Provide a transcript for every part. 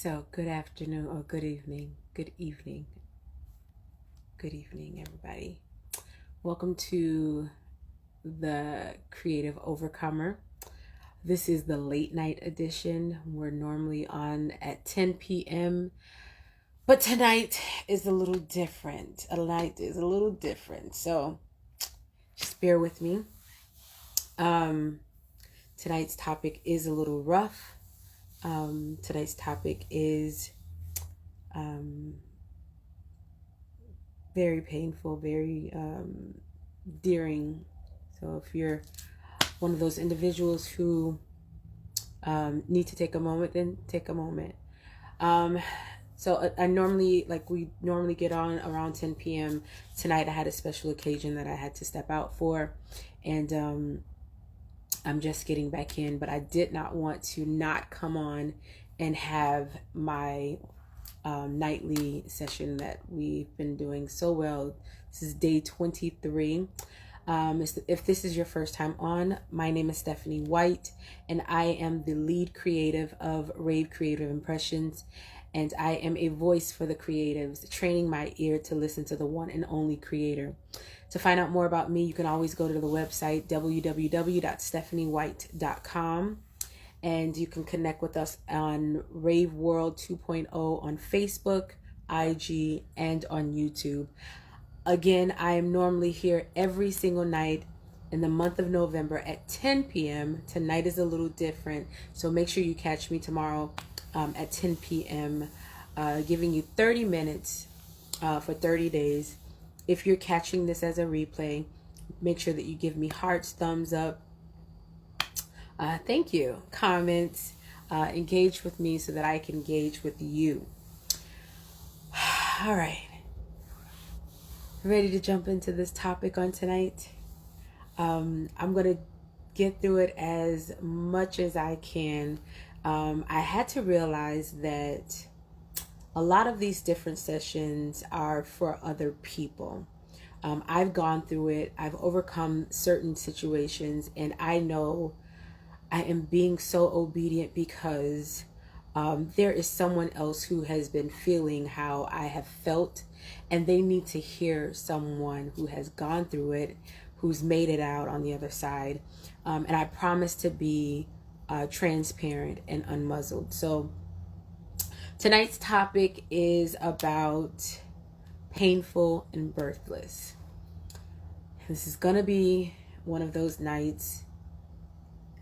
So, good afternoon or good evening. Good evening. Good evening, everybody. Welcome to the Creative Overcomer. This is the late night edition. We're normally on at 10 p.m., but tonight is a little different. Tonight is a little different. So, just bear with me. Tonight's topic is a little rough. Tonight's topic is very painful, very dearing. So if you're one of those individuals who need to take a moment, then take a moment. So I normally, we normally get on around 10 p.m. Tonight I had a special occasion that I had to step out for, and I'm just getting back in, but I did not want to not come on and have my nightly session that we've been doing so well. This is day 23. If this is your first time on, my name is Stefanie White, and I am the lead creative of Rave Creative Impressions, and I am a voice for the creatives, training my ear to listen to the one and only creator. To find out more about me, you can always go to the website www.stefaniewhite.com, and you can connect with us on Rave World 2.0 on Facebook, IG, and on YouTube. Again, I am normally here every single night in the month of November at 10 p.m. Tonight is a little different, so make sure you catch me tomorrow at 10 p.m., giving you 30 minutes for 30 days. If you're catching this as a replay, make sure that you give me hearts, thumbs up, thank you, comments, engage with me so that I can engage with you. All right. Ready to jump into this topic on tonight? I'm going to get through it as much as I can. I had to realize that a lot of these different sessions are for other people. I've gone through it. I've overcome certain situations, and I know I am being so obedient because there is someone else who has been feeling how I have felt, and they need to hear someone who has gone through it, who's made it out on the other side. And I promise to be transparent and unmuzzled. So tonight's topic is about painful and birthless. This is going to be one of those nights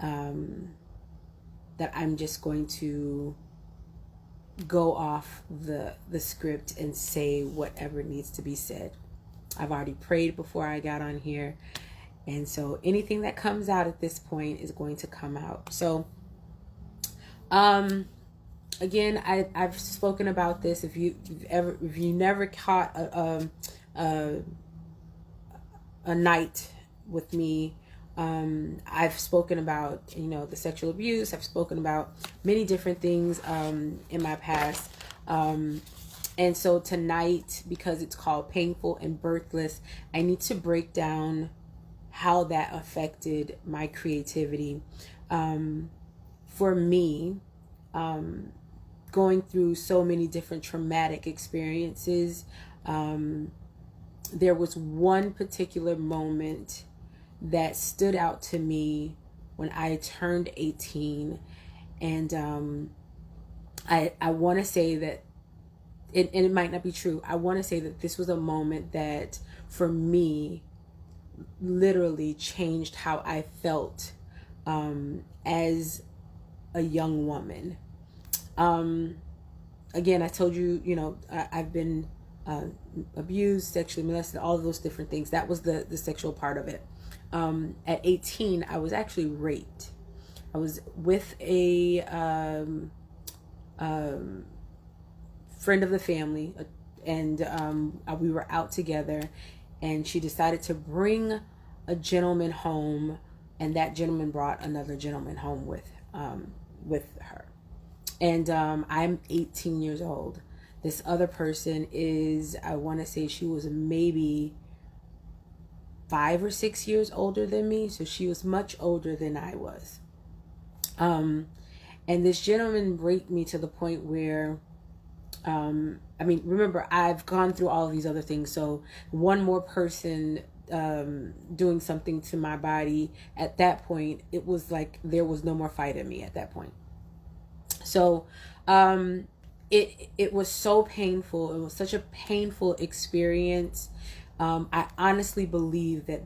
that I'm just going to go off the script and say whatever needs to be said. I've already prayed before I got on here, and so anything that comes out at this point is going to come out. So again, I've spoken about this. If you never caught a night with me, I've spoken about, the sexual abuse. I've spoken about many different things in my past. And so tonight, because it's called Painful and Birthless, I need to break down how that affected my creativity. For me, going through so many different traumatic experiences, there was one particular moment that stood out to me when I turned 18. And I want to say that, and it might not be true, I want to say that this was a moment that, for me, literally changed how I felt as a young woman. Again, I told you, I've been abused, sexually molested, all of those different things. That was the sexual part of it. At 18, I was actually raped. I was with a friend of the family, and we were out together, and she decided to bring a gentleman home, and that gentleman brought another gentleman home with her. And I'm 18 years old. This other person is, I want to say she was maybe 5 or 6 years older than me, so she was much older than I was. And this gentleman raped me to the point where, I mean, remember, I've gone through all of these other things. So one more person doing something to my body, at that point, it was like there was no more fight in me at that point. So it was so painful. It was such a painful experience. I honestly believe that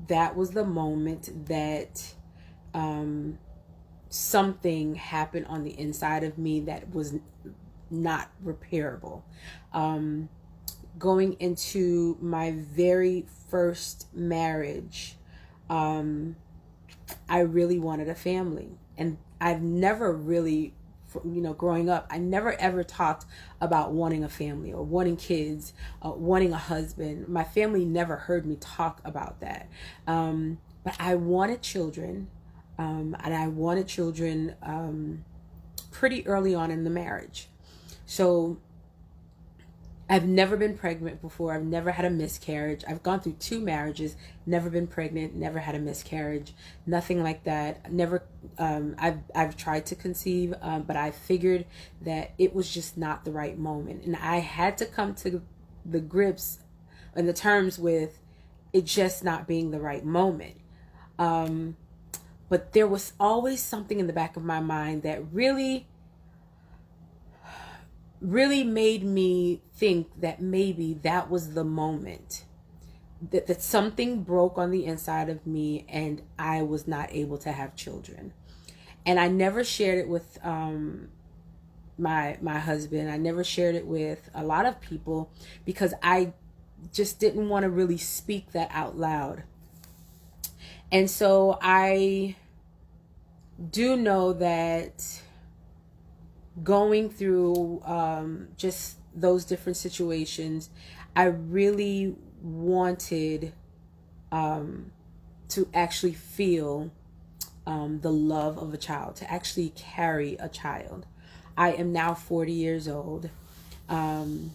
that was the moment that something happened on the inside of me that was not repairable. Going into my very first marriage, I really wanted a family. And I've never really, growing up, I never ever talked about wanting a family or wanting kids, wanting a husband. My family never heard me talk about that. But I wanted children, and I wanted children pretty early on in the marriage. So I've never been pregnant before. I've never had a miscarriage. I've gone through 2 marriages, never been pregnant, never had a miscarriage, nothing like that. Never. I've tried to conceive, but I figured that it was just not the right moment, and I had to come to the grips and the terms with it just not being the right moment. But there was always something in the back of my mind that really made me think that maybe that was the moment, that something broke on the inside of me and I was not able to have children. And I never shared it with my husband. I never shared it with a lot of people because I just didn't want to really speak that out loud. And so I do know that going through just those different situations, I really wanted to actually feel the love of a child, to actually carry a child. I am now 40 years old, and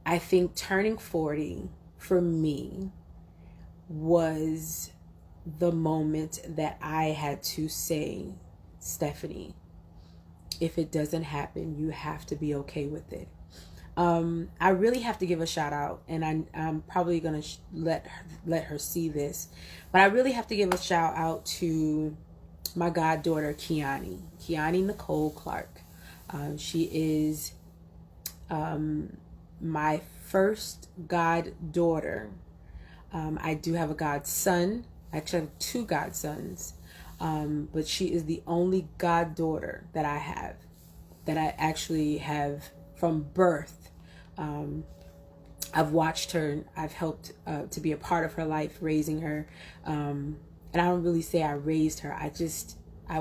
I think turning 40 for me was the moment that I had to say, Stefanie, if it doesn't happen, you have to be okay with it. I really have to give a shout out, and I'm probably gonna let her see this, but I really have to give a shout out to my goddaughter Kiani Nicole Clark. She is my first goddaughter. I do have a godson. Actually, I have 2 godsons. But she is the only goddaughter that I have, that I actually have from birth. I've watched her. I've helped to be a part of her life, raising her. And I don't really say I raised her. I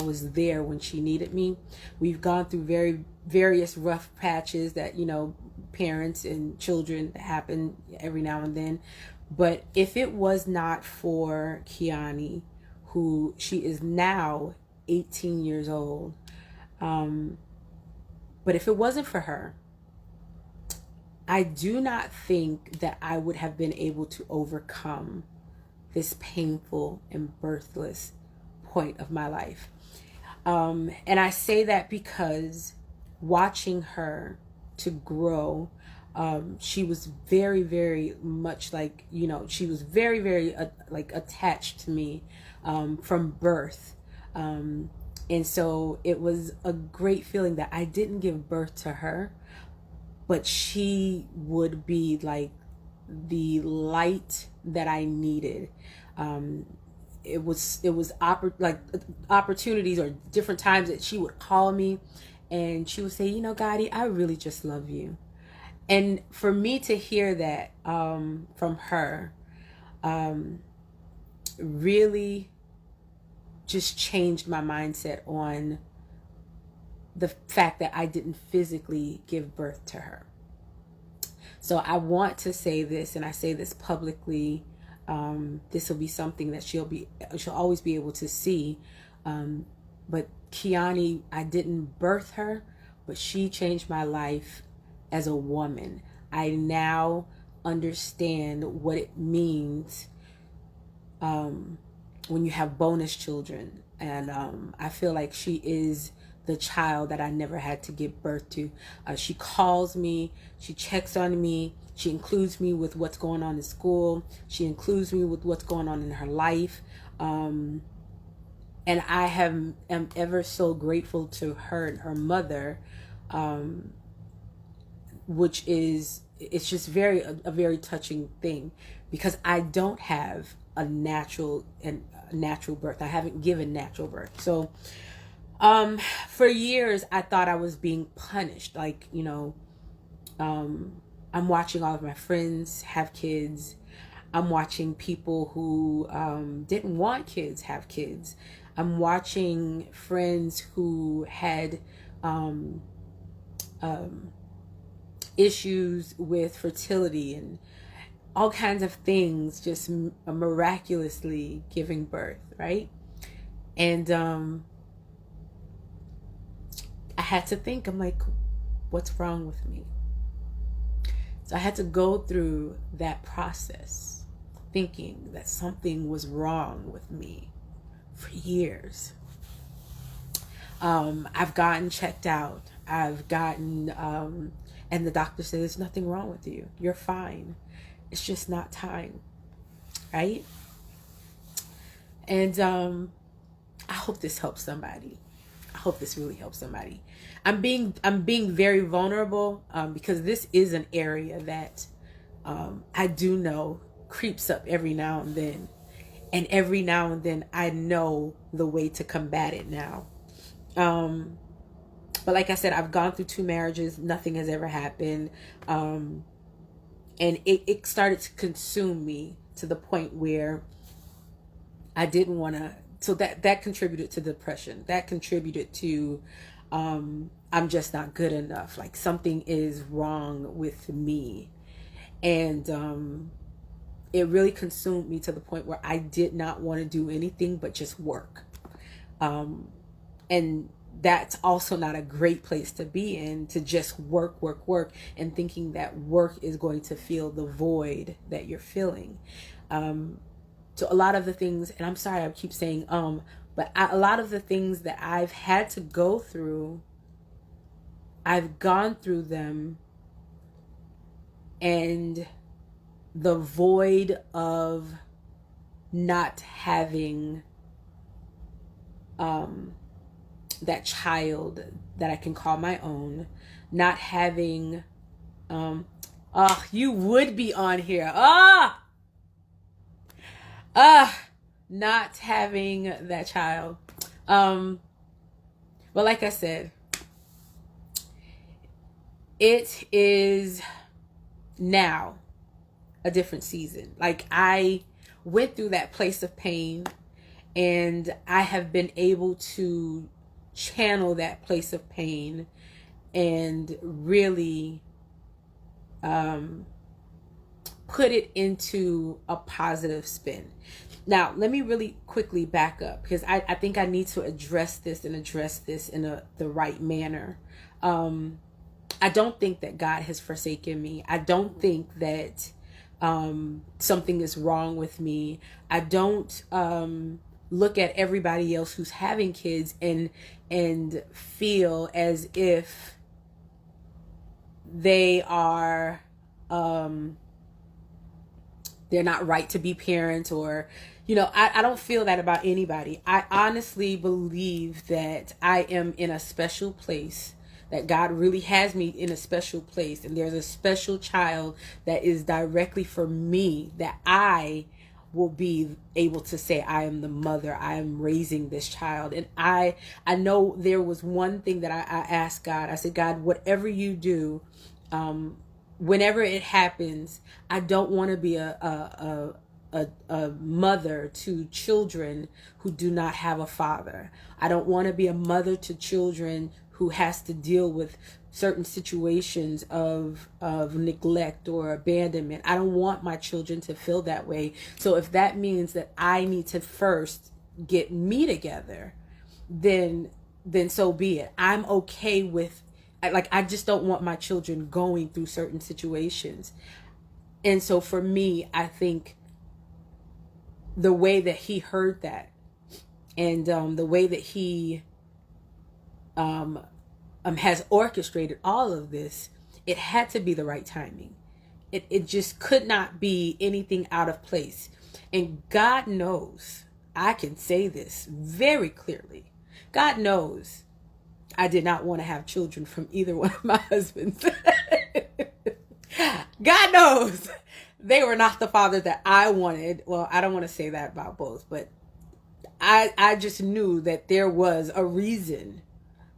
was there when she needed me. We've gone through various rough patches that, parents and children happen every now and then. But if it was not for Kiani, who she is now 18 years old. But if it wasn't for her, I do not think that I would have been able to overcome this painful and birthless point of my life. And I say that because watching her to grow, she was very, very much like, she was very, very like attached to me from birth. And so it was a great feeling that I didn't give birth to her, but she would be like the light that I needed. It was opportunities or different times that she would call me and she would say, Gotti, I really just love you. And for me to hear that from her really just changed my mindset on the fact that I didn't physically give birth to her. So I want to say this, and I say this publicly. This will be something that she'll always be able to see. But Kiani, I didn't birth her, but she changed my life as a woman. I now understand what it means when you have bonus children, And I feel like she is the child that I never had to give birth to. She calls me, she checks on me, she includes me with what's going on in school, she includes me with what's going on in her life. And I am ever so grateful to her and her mother, which is, it's just a very touching thing, because I don't have a natural birth. I haven't given natural birth. So for years I thought I was being punished. Like, I'm watching all of my friends have kids. I'm watching people who didn't want kids have kids. I'm watching friends who had issues with fertility and all kinds of things, just miraculously giving birth, right? And I had to think, I'm like, what's wrong with me? So I had to go through that process, thinking that something was wrong with me for years. I've gotten checked out. I've gotten, and the doctor said, there's nothing wrong with you. You're fine. It's just not time. Right? And I hope this helps somebody. I hope this really helps somebody. I'm being very vulnerable because this is an area that I do know creeps up every now and then. And every now and then I know the way to combat it now. But like I said, I've gone through 2 marriages. Nothing has ever happened. And it started to consume me to the point where I didn't want to. So that contributed to depression. That contributed to I'm just not good enough. Like, something is wrong with me. And it really consumed me to the point where I did not want to do anything but just work. And that's also not a great place to be in, to just work, and thinking that work is going to fill the void that you're feeling. So a lot of the things, and I'm sorry I keep saying but a lot of the things that I've had to go through, I've gone through them, and the void of not having that child that I can call my own, not having you would be on here. Not having that child. But like I said, it is now a different season. Like, I went through that place of pain, and I have been able to channel that place of pain and really put it into a positive spin. Now, let me really quickly back up, because I think I need to address this in the right manner. I don't think that God has forsaken me. I don't think that something is wrong with me. I don't look at everybody else who's having kids and feel as if they are they're not right to be parents, or I don't feel that about anybody. I honestly believe that I am in a special place, that God really has me in a special place, and there's a special child that is directly for me, that I will be able to say, I am the mother, I am raising this child. And I know there was one thing that I asked God. I said, God, whatever you do, whenever it happens, I don't want to be a mother to children who do not have a father. I don't want to be a mother to children who has to deal with certain situations of neglect or abandonment. I don't want my children to feel that way. So if that means that I need to first get me together, then so be it. I'm okay with, like, I just don't want my children going through certain situations. And so for me, I think the way that he heard that, And the way that he has orchestrated all of this, it had to be the right timing. It just could not be anything out of place. And God knows, I can say this very clearly. God knows I did not want to have children from either one of my husbands. God knows they were not the father that I wanted. Well, I don't want to say that about both, but I just knew that there was a reason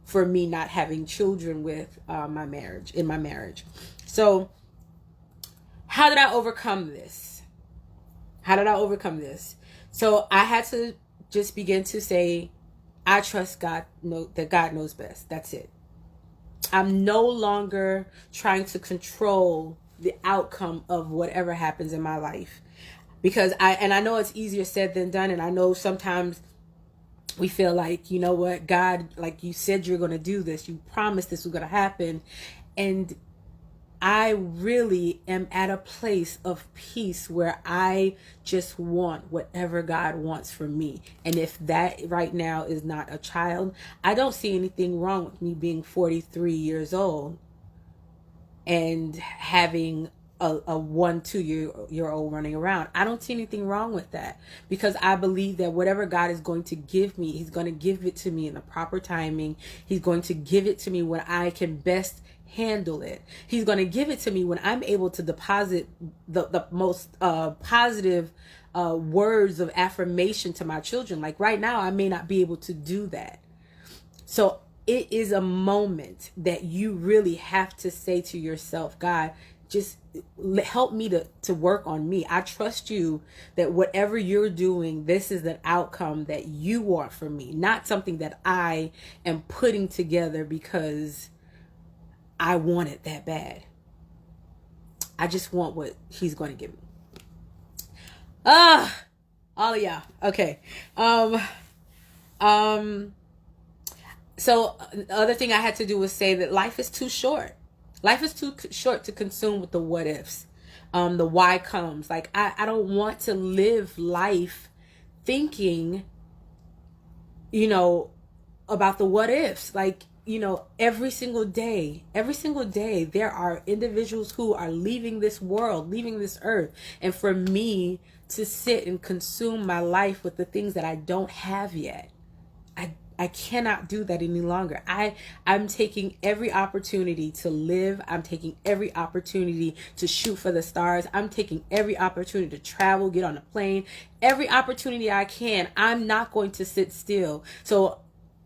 for me not having children with my marriage. So how did I overcome this? So I had to just begin to say, I trust God, that God knows best. That's it. I'm no longer trying to control the outcome of whatever happens in my life. Because I know it's easier said than done. And I know sometimes we feel like, you know what, God, like you said you're going to do this. You promised this was going to happen. And I really am at a place of peace where I just want whatever God wants for me. And if that right now is not a child, I don't see anything wrong with me being 43 years old and having a 1-2 year old running around. I don't see anything wrong with that, because I believe that whatever God is going to give me, he's going to give it to me in the proper timing. He's going to give it to me when I can best handle it. He's going to give it to me when I'm able to deposit the most positive words of affirmation to my children. Like right now, I may not be able to do that. So it is a moment that you really have to say to yourself, God, just help me to work on me. I trust you that whatever you're doing, this is an outcome that you want for me, not something that I am putting together because I want it that bad. I just want what he's going to give me. All of y'all. Okay. So the other thing I had to do was say that life is too short. Life is too short to consume with the what ifs, the why comes. Like, I don't want to live life thinking, about the what ifs. Like, every single day, there are individuals who are leaving this world, leaving this earth. And for me to sit and consume my life with the things that I don't have yet, I cannot do that any longer. I'm taking every opportunity to live. I'm taking every opportunity to shoot for the stars. I'm taking every opportunity to travel, get on a plane, every opportunity I can. I'm not going to sit still. So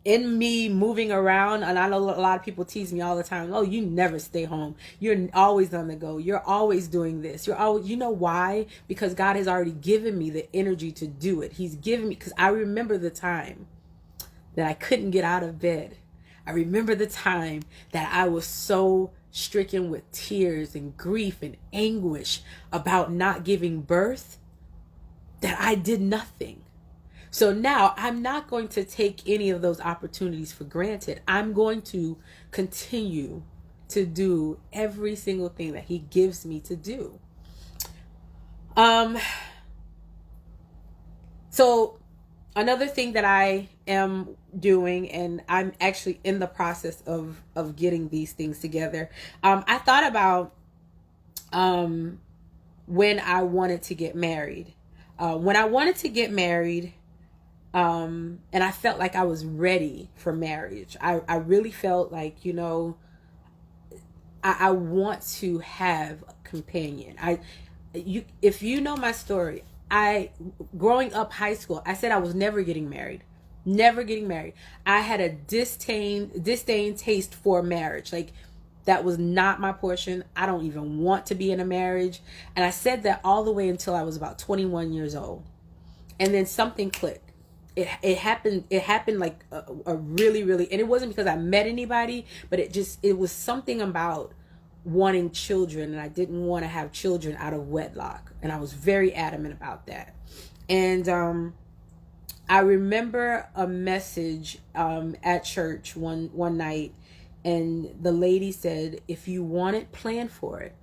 in me moving around, and I know a lot of people tease me all the time, oh, you never stay home. You're always on the go. You're always doing this. You're always, you know why? Because God has already given me the energy to do it. He's given me, because I remember the time that I couldn't get out of bed. I remember the time that I was so stricken with tears and grief and anguish about not giving birth that I did nothing. So now I'm not going to take any of those opportunities for granted. I'm going to continue to do every single thing that he gives me to do. So another thing that I am doing, and I'm actually in the process of getting these things together. I thought about when I wanted to get married. When I wanted to get married, and I felt like I was ready for marriage. I really felt like, I want to have a companion. If you know my story, growing up high school, I said I was never getting married. I had a disdain taste for marriage. Like, that was not my portion. I don't even want to be in a marriage. And I said that all the way until I was about 21 years old. And then something clicked. It happened like a really, really, and it wasn't because I met anybody, but it was something about wanting children, and I didn't want to have children out of wedlock. And I was very adamant about that. And I remember a message at church one night, and the lady said, if you want it, plan for it.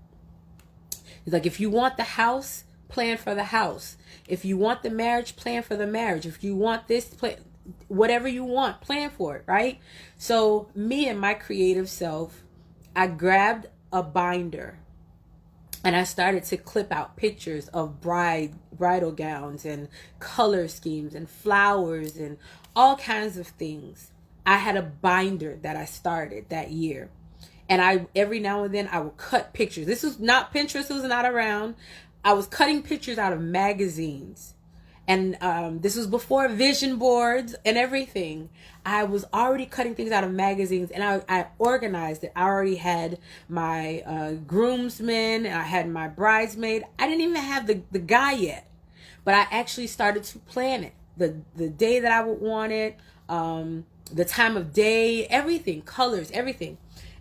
It's like, if you want the house, plan for the house. If you want the marriage, plan for the marriage. If you want this, whatever you want, plan for it, right? So me and my creative self, I grabbed a binder and I started to clip out pictures of bridal gowns and color schemes and flowers and all kinds of things. I had a binder that I started that year. And I, every now and then, I would cut pictures. This was not, Pinterest was not around. I was cutting pictures out of magazines. And this was before vision boards and everything. I was already cutting things out of magazines, and I organized it. I already had my groomsmen, and I had my bridesmaid. I didn't even have the guy yet, but I actually started to plan it. The day that I would want it, the time of day, everything, colors, everything.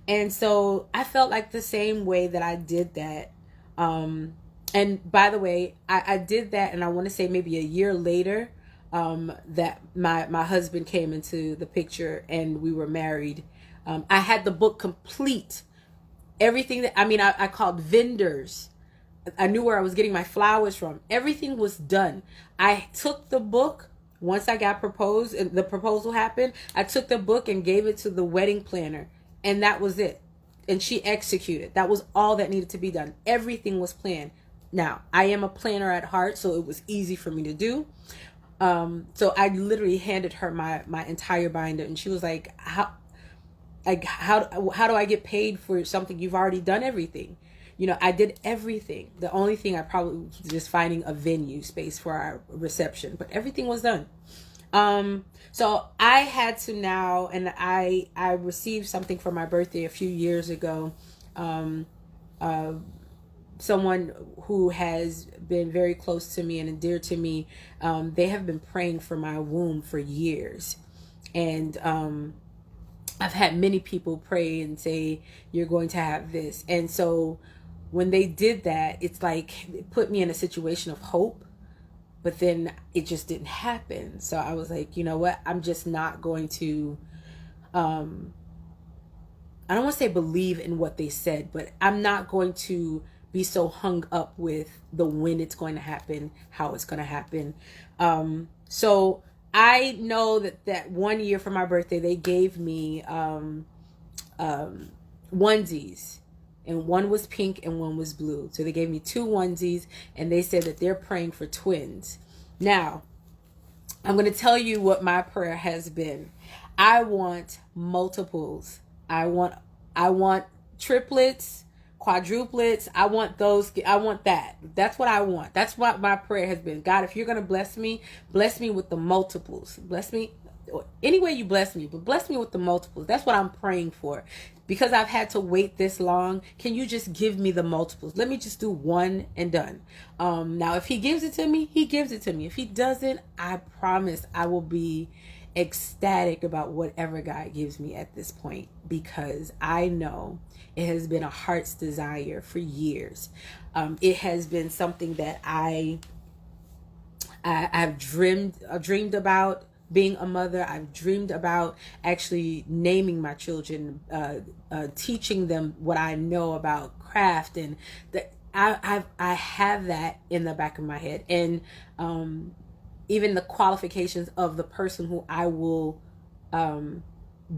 And so I felt like the same way that I did that. And by the way, I did that, and I want to say maybe a year later, that my husband came into the picture and we were married. I had the book complete. Everything that, I called vendors. I knew where I was getting my flowers from. Everything was done. I took the book once I got proposed and the proposal happened. I took the book and gave it to the wedding planner, and that was it. And she executed. That was all that needed to be done. Everything was planned. Now, I am a planner at heart, so it was easy for me to do. So I literally handed her my entire binder, and she was like, how do I get paid for something you've already done everything? I did everything. The only thing I probably was just finding a venue space for our reception, but everything was done. So I had to now, and I received something for my birthday a few years ago. Someone who has been very close to me and dear to me, they have been praying for my womb for years. And I've had many people pray and say, you're going to have this. And so when they did that, it's like it put me in a situation of hope, but then it just didn't happen. So I was like, you know what? I'm just not going to, I don't want to say believe in what they said, but I'm not going to be so hung up with the when it's going to happen, how it's going to happen. So I know that 1 year for my birthday, they gave me onesies, and one was pink and one was blue. So they gave me 2 onesies, and they said that they're praying for twins. Now, I'm going to tell you what my prayer has been. I want multiples. I want triplets, quadruplets. I want those. I want that. That's what I want. That's what my prayer has been. God, if you're going to bless me with the multiples. Bless me any way you bless me, but bless me with the multiples. That's what I'm praying for. Because I've had to wait this long, can you just give me the multiples? Let me just do one and done. Now, if he gives it to me, he gives it to me. If he doesn't, I promise I will be ecstatic about whatever God gives me at this point, because I know it has been a heart's desire for years. It has been something that I've dreamed about being a mother. I've dreamed about actually naming my children, teaching them what I know about craft, and that I have that in the back of my head, and even the qualifications of the person who I will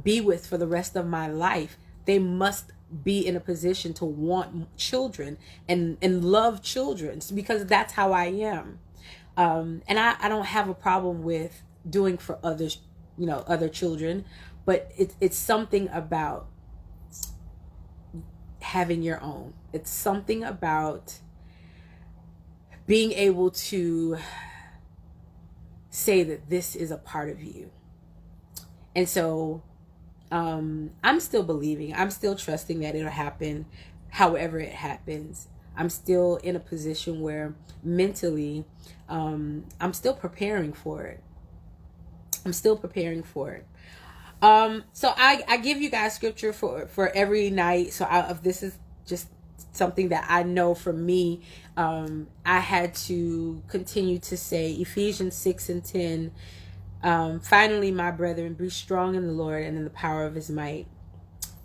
be with for the rest of my life. They must be in a position to want children and love children, because that's how I am. And I don't have a problem with doing for others, other children, but it's something about having your own. It's something about being able to say that this is a part of you. And so I'm still believing, I'm still trusting that it'll happen however it happens. I'm still in a position where mentally I'm still preparing for it. So I give you guys scripture for every night. So this is just something that I know for me. I had to continue to say Ephesians 6:10. Finally, my brethren, be strong in the Lord and in the power of his might.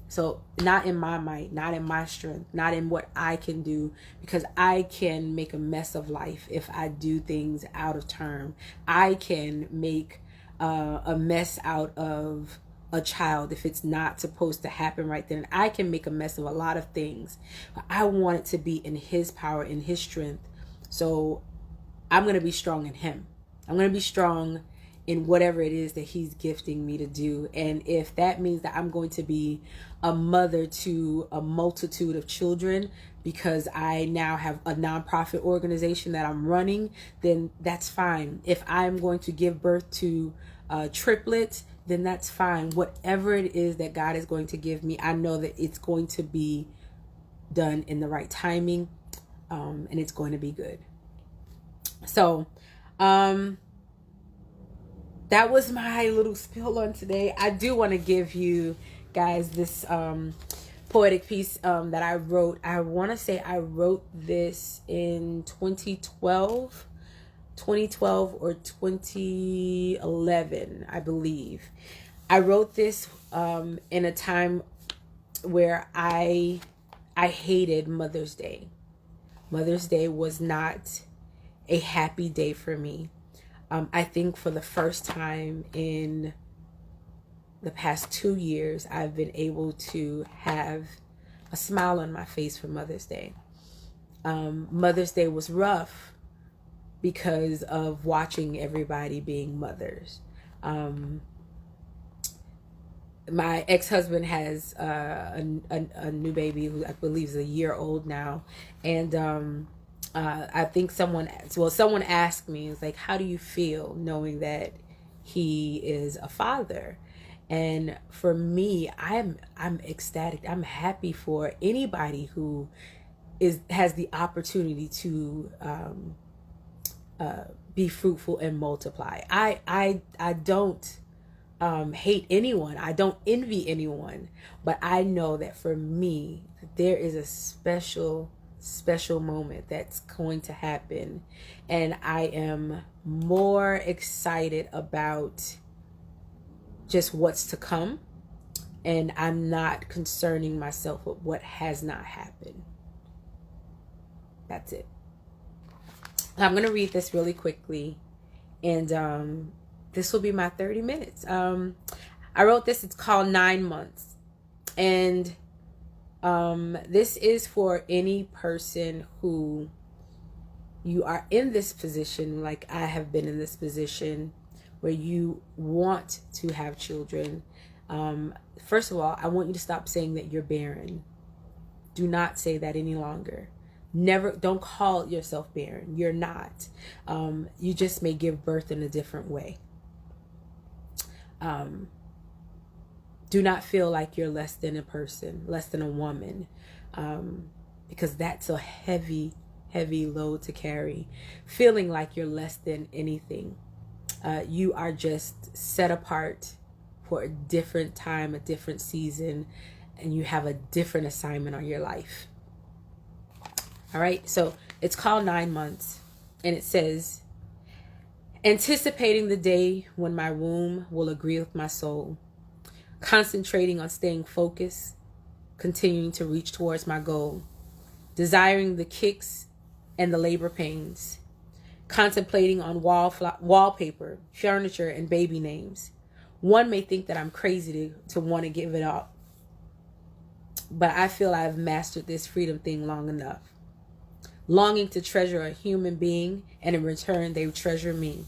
So not in my might, not in my strength, not in what I can do, because I can make a mess of life if I do things out of term. I can make a mess out of a child if it's not supposed to happen right then. I can make a mess of a lot of things, but I want it to be in his power, in his strength. So I'm going to be strong in him. I'm going to be strong in whatever it is that he's gifting me to do. And if that means that I'm going to be a mother to a multitude of children because I now have a nonprofit organization that I'm running, then that's fine. If I'm going to give birth to triplets, then that's fine. Whatever it is that God is going to give me, I know that it's going to be done in the right timing, and it's going to be good. So, that was my little spill on today. I do want to give you guys this poetic piece that I wrote. I want to say I wrote this in 2012 or 2011, I believe. I wrote this in a time where I hated Mother's Day. Mother's Day was not a happy day for me. I think for the first time in the past 2 years, I've been able to have a smile on my face for Mother's Day. Mother's Day was rough because of watching everybody being mothers. My ex-husband has a new baby who I believe is a year old now, and I think someone asked me, it's like, how do you feel knowing that he is a father? And for me, I'm ecstatic. I'm happy for anybody who has the opportunity to be fruitful and multiply. I don't hate anyone. I don't envy anyone, but I know that for me, there is a special moment that's going to happen, and I am more excited about just what's to come, and I'm not concerning myself with what has not happened. That's it. I'm going to read this really quickly, and this will be my 30 minutes. I wrote this. It's called 9 months, and this is for any person who you are in this position, like I have been in this position, where you want to have children. First of all, I want you to stop saying that you're barren. Do not say that any longer. Don't call yourself barren. You're not. You just may give birth in a different way. Do not feel like you're less than a person, less than a woman, because that's a heavy load to carry. Feeling like you're less than anything. You are just set apart for a different time, a different season, and you have a different assignment on your life. All right, so it's called 9 months, and it says, anticipating the day when my womb will agree with my soul, concentrating on staying focused, continuing to reach towards my goal, desiring the kicks and the labor pains, contemplating on wallpaper, furniture, and baby names. One may think that I'm crazy to want to give it up, but I feel I've mastered this freedom thing long enough. Longing to treasure a human being, and in return they treasure me.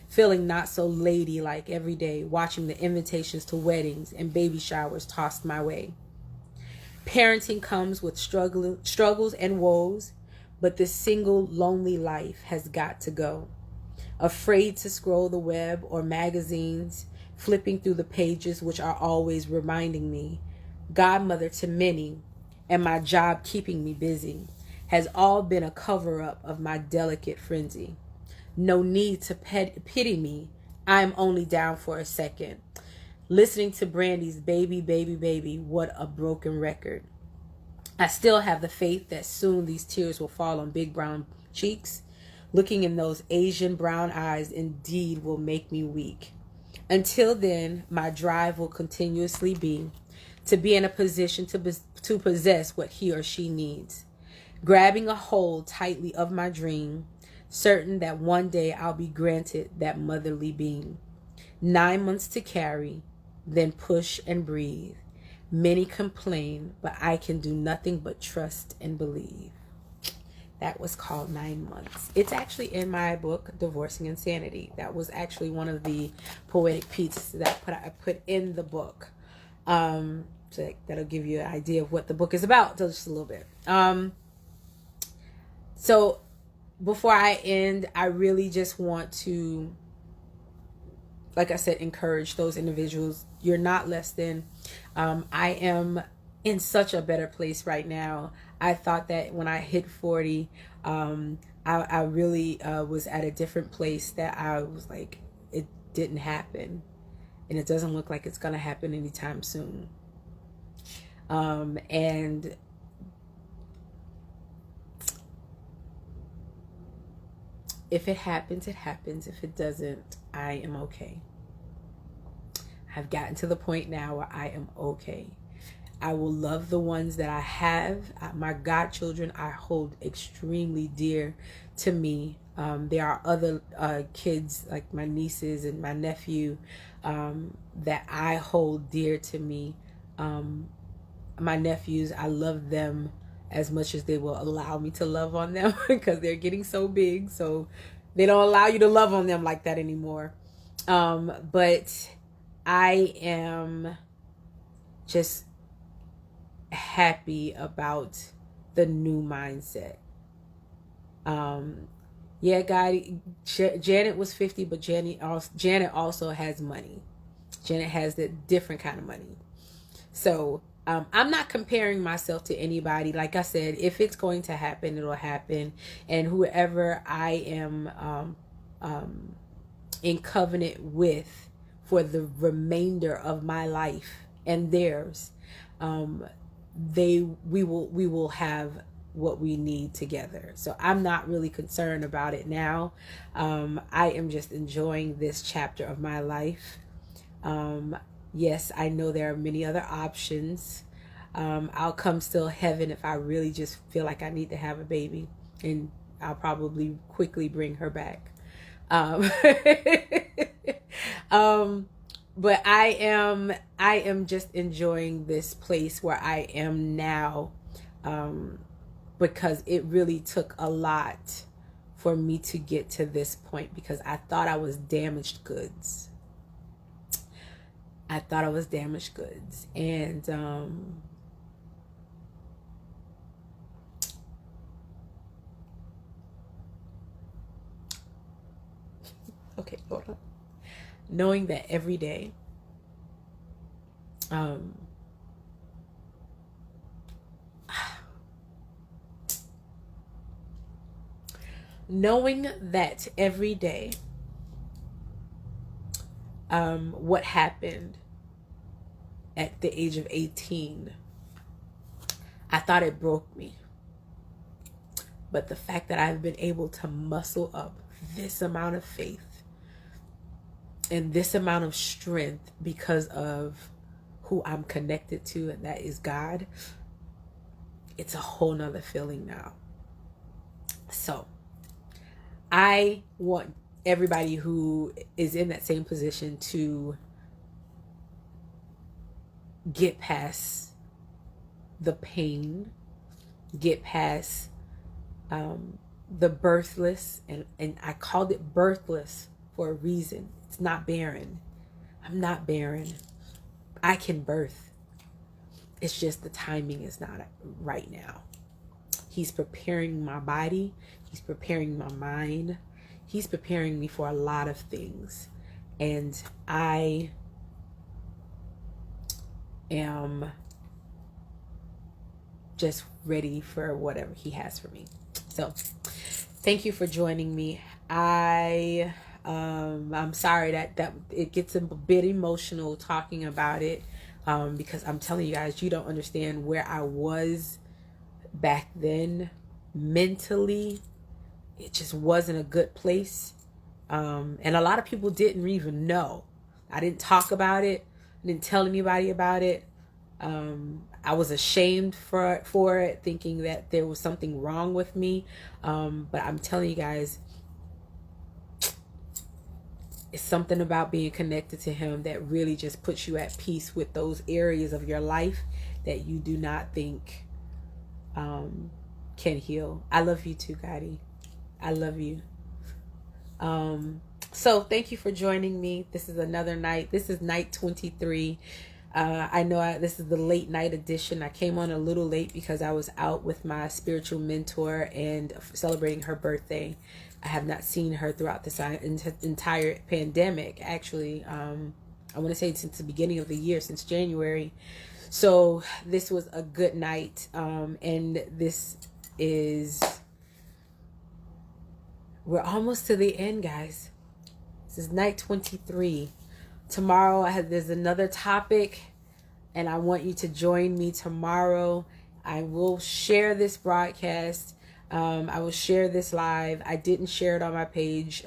Feeling not so ladylike every day, watching the invitations to weddings and baby showers tossed my way. Parenting comes with struggles and woes, but this single lonely life has got to go. Afraid to scroll the web or magazines, flipping through the pages which are always reminding me, godmother to many, and my job keeping me busy, has all been a cover-up of my delicate frenzy. No need to pity me. I'm only down for a second. Listening to Brandy's Baby, Baby, Baby, what a broken record. I still have the faith that soon these tears will fall on big brown cheeks. Looking in those Asian brown eyes indeed will make me weak. Until then, my drive will continuously be to be in a position to possess what he or she needs. Grabbing a hold tightly of my dream, certain that one day I'll be granted that motherly being. 9 months to carry, then push and breathe. Many complain, but I can do nothing but trust and believe. That was called 9 months. It's actually in my book, Divorcing Insanity. That was actually one of the poetic pieces that I put in the book. So that'll give you an idea of what the book is about, just a little bit. So before I end, I really just want to, like I said, encourage those individuals. You're not less than. I am in such a better place right now. I thought that when I hit 40, I really was at a different place, that I was like, it didn't happen. And it doesn't look like it's going to happen anytime soon. And if it happens, it happens. If it doesn't, I am okay. I've gotten to the point now where I am okay. I will love the ones that I have. My godchildren I hold extremely dear to me. There are other kids, like my nieces and my nephew, that I hold dear to me. My nephews, I love them as much as they will allow me to love on them, because they're getting so big, so they don't allow you to love on them like that anymore. But I am just happy about the new mindset. Yeah, God, Janet was 50, but Janet also has money. Janet has the different kind of money. So I'm not comparing myself to anybody. Like I said, if it's going to happen, it'll happen. And whoever I am in covenant with for the remainder of my life and theirs, we will have what we need together. So I'm not really concerned about it now. I am just enjoying this chapter of my life. Yes, I know there are many other options. I'll come still heaven if I really just feel like I need to have a baby, and I'll probably quickly bring her back. But I am just enjoying this place where I am now, because it really took a lot for me to get to this point, because I thought I was damaged goods. And okay, hold on. Knowing that every day, what happened at the age of 18, I thought it broke me. But the fact that I've been able to muscle up this amount of faith and this amount of strength because of who I'm connected to, and that is God, it's a whole nother feeling now. So I want everybody who is in that same position to get past the pain, get past the birthless, and I called it birthless for a reason. It's not barren. I'm not barren. I can birth. It's just the timing is not right now. He's preparing my body. He's preparing my mind. He's preparing me for a lot of things. And I am just ready for whatever he has for me. So thank you for joining me. I'm sorry that it gets a bit emotional talking about it, because I'm telling you guys, you don't understand where I was back then mentally. It just wasn't a good place. And a lot of people didn't even know. I didn't talk about it. I didn't tell anybody about it. I was ashamed for it, thinking that there was something wrong with me. But I'm telling you guys, It's something about being connected to him that really just puts you at peace with those areas of your life that you do not think can heal. I love you too, Gotti. I love you. So thank you for joining me. This is another night. This is night 23. I know this is the late night edition. I came on a little late because I was out with my spiritual mentor and celebrating her birthday. I have not seen her throughout this entire pandemic. Actually, I want to say since the beginning of the year, since January. So this was a good night. And this is, we're almost to the end, guys. This is night 23. Tomorrow there's another topic, and I want you to join me tomorrow. I will share this broadcast. I will share this live. I didn't share it on my page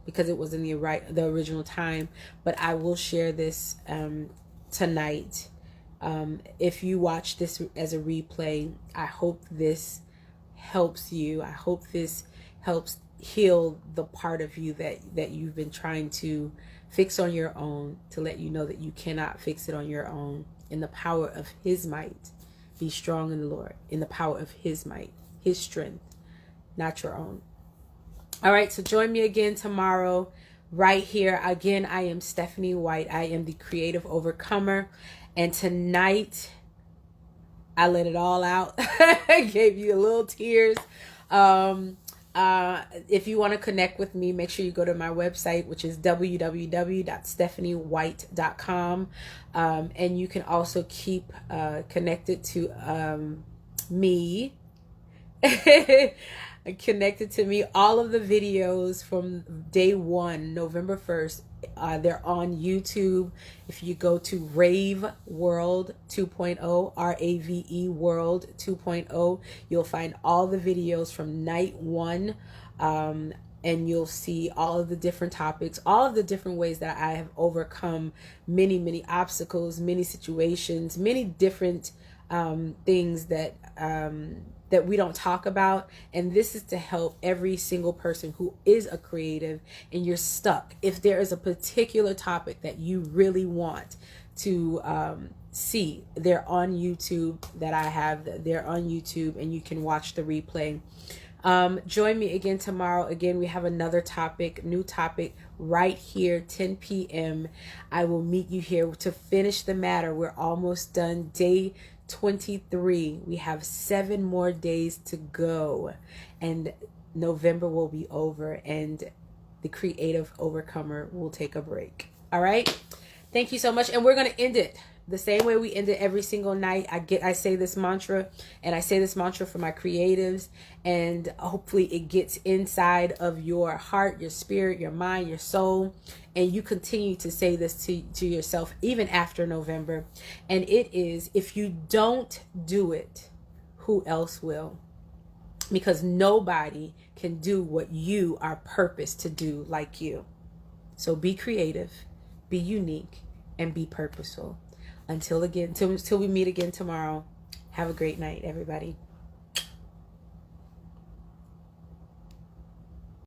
because it wasn't the original time, but I will share this tonight. If you watch this as a replay, I hope this helps you. I hope this helps heal the part of you that you've been trying to fix on your own, to let you know that you cannot fix it on your own. In the power of his might, be strong in the Lord. In the power of his might, his strength, not your own. All right, so join me again tomorrow right here. Again, I am Stefanie White. I am the creative overcomer. And tonight, I let it all out. I gave you a little tears. If you want to connect with me, make sure you go to my website, which is www.stefaniewhite.com. And you can also keep connected to me. Connected to me. All of the videos from day one, November 1st, they're on YouTube. If you go to Rave World 2.0, RAVE World 2.0, you'll find all the videos from night one. And you'll see all of the different topics, all of the different ways that I have overcome many, many obstacles, many situations, many different things that we don't talk about. And this is to help every single person who is a creative and you're stuck. If there is a particular topic that you really want to see, they're on YouTube. They're on YouTube, and you can watch the replay. Join me again tomorrow. Again, we have another topic, new topic right here, 10 p.m. I will meet you here to finish the matter. We're almost done. Day 23. We have 7 more days to go, and November will be over, and the creative overcomer will take a break. All right. Thank you so much. And we're going to end it the same way we end it every single night. I say this mantra, and I say this mantra for my creatives, and hopefully it gets inside of your heart, your spirit, your mind, your soul, and you continue to say this to yourself even after November. And it is, if you don't do it, who else will? Because nobody can do what you are purposed to do like you. So be creative, be unique, and be purposeful. Until we meet again tomorrow, have a great night, everybody.